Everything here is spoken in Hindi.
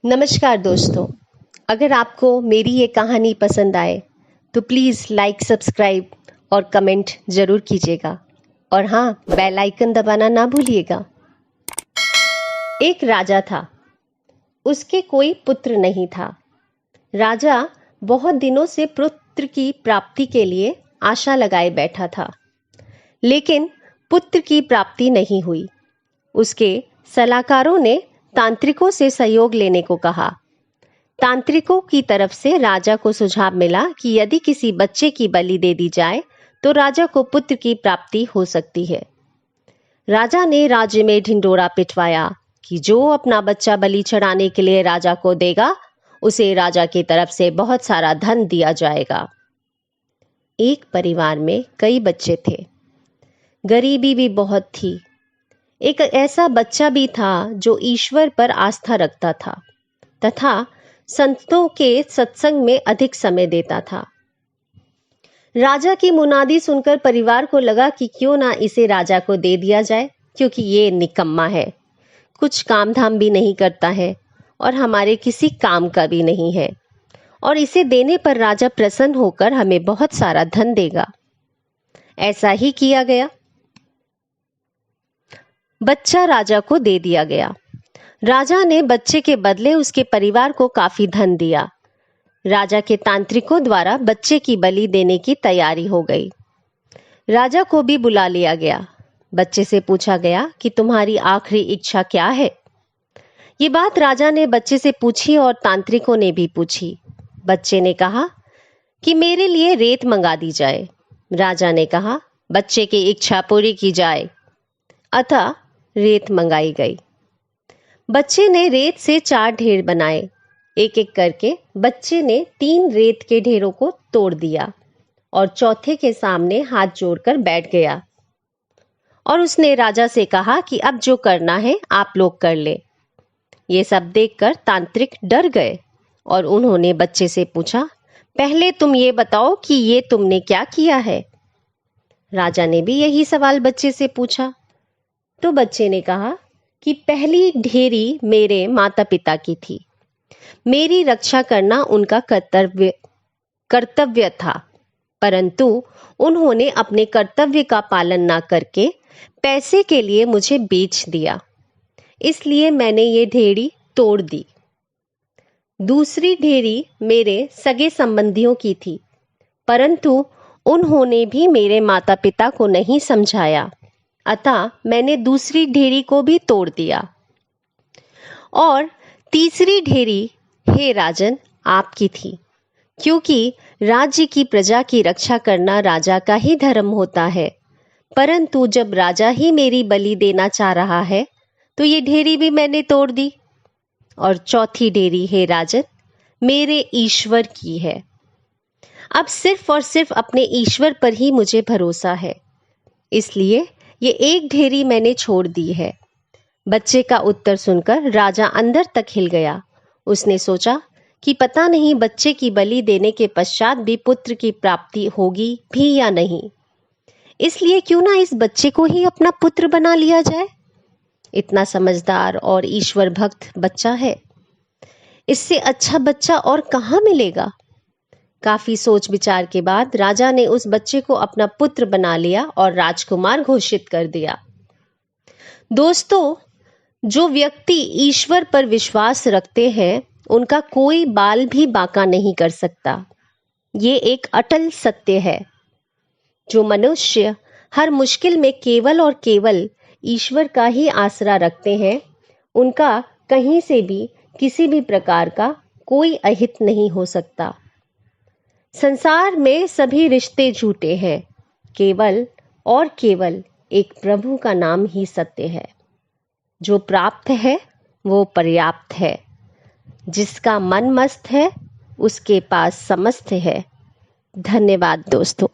नमस्कार दोस्तों। अगर आपको मेरी ये कहानी पसंद आए तो प्लीज़ लाइक, सब्सक्राइब और कमेंट ज़रूर कीजिएगा। और हाँ, बेल आइकन दबाना ना भूलिएगा। एक राजा था, उसके कोई पुत्र नहीं था। राजा बहुत दिनों से पुत्र की प्राप्ति के लिए आशा लगाए बैठा था, लेकिन पुत्र की प्राप्ति नहीं हुई। उसके सलाहकारों ने तांत्रिकों से सहयोग लेने को कहा। तांत्रिकों की तरफ से राजा को सुझाव मिला कि यदि किसी बच्चे की बलि दे दी जाए तो राजा को पुत्र की प्राप्ति हो सकती है। राजा ने राज्य में ढिंढोरा पिटवाया कि जो अपना बच्चा बलि चढ़ाने के लिए राजा को देगा उसे राजा की तरफ से बहुत सारा धन दिया जाएगा। एक परिवार में कई बच्चे थे, गरीबी भी बहुत थी। एक ऐसा बच्चा भी था जो ईश्वर पर आस्था रखता था तथा संतों के सत्संग में अधिक समय देता था। राजा की मुनादी सुनकर परिवार को लगा कि क्यों ना इसे राजा को दे दिया जाए, क्योंकि ये निकम्मा है, कुछ काम धाम भी नहीं करता है और हमारे किसी काम का भी नहीं है, और इसे देने पर राजा प्रसन्न होकर हमें बहुत सारा धन देगा। ऐसा ही किया गया। बच्चा राजा को दे दिया गया। राजा ने बच्चे के बदले उसके परिवार को काफी धन दिया। राजा के तांत्रिकों द्वारा बच्चे की बलि देने की तैयारी हो गई। राजा को भी बुला लिया गया। बच्चे से पूछा गया कि तुम्हारी आखिरी इच्छा क्या है। ये बात राजा ने बच्चे से पूछी और तांत्रिकों ने भी पूछी। बच्चे ने कहा कि मेरे लिए रेत मंगा दी जाए। राजा ने कहा बच्चे की इच्छा पूरी की जाए। अतः रेत मंगाई गई। बच्चे ने रेत से 4 ढेर बनाए। एक एक करके बच्चे ने 3 रेत के ढेरों को तोड़ दिया और चौथे के सामने हाथ जोड़कर बैठ गया और उसने राजा से कहा कि अब जो करना है आप लोग कर ले। ये सब देखकर तांत्रिक डर गए और उन्होंने बच्चे से पूछा, पहले तुम ये बताओ कि ये तुमने क्या किया है। राजा ने भी यही सवाल बच्चे से पूछा। तो बच्चे ने कहा कि पहली ढेरी मेरे माता पिता की थी। मेरी रक्षा करना उनका कर्तव्य था, परंतु उन्होंने अपने कर्तव्य का पालन ना करके पैसे के लिए मुझे बेच दिया, इसलिए मैंने ये ढेरी तोड़ दी। दूसरी ढेरी मेरे सगे संबंधियों की थी, परंतु उन्होंने भी मेरे माता पिता को नहीं समझाया, अतः मैंने दूसरी ढेरी को भी तोड़ दिया। और तीसरी ढेरी हे राजन आपकी थी, क्योंकि राज्य की प्रजा की रक्षा करना राजा का ही धर्म होता है, परंतु जब राजा ही मेरी बलि देना चाह रहा है तो ये ढेरी भी मैंने तोड़ दी। और चौथी ढेरी हे राजन मेरे ईश्वर की है। अब सिर्फ और सिर्फ अपने ईश्वर पर ही मुझे भरोसा है, इसलिए ये एक ढेरी मैंने छोड़ दी है। बच्चे का उत्तर सुनकर राजा अंदर तक हिल गया। उसने सोचा कि पता नहीं बच्चे की बलि देने के पश्चात भी पुत्र की प्राप्ति होगी भी या नहीं, इसलिए क्यों ना इस बच्चे को ही अपना पुत्र बना लिया जाए। इतना समझदार और ईश्वर भक्त बच्चा है, इससे अच्छा बच्चा और कहाँ मिलेगा। काफी सोच विचार के बाद राजा ने उस बच्चे को अपना पुत्र बना लिया और राजकुमार घोषित कर दिया। दोस्तों, जो व्यक्ति ईश्वर पर विश्वास रखते हैं उनका कोई बाल भी बांका नहीं कर सकता। ये एक अटल सत्य है। जो मनुष्य हर मुश्किल में केवल और केवल ईश्वर का ही आसरा रखते हैं, उनका कहीं से भी किसी भी प्रकार का कोई अहित नहीं हो सकता। संसार में सभी रिश्ते झूठे हैं, केवल और केवल एक प्रभु का नाम ही सत्य है। जो प्राप्त है वो पर्याप्त है। जिसका मन मस्त है उसके पास समस्त है। धन्यवाद दोस्तों।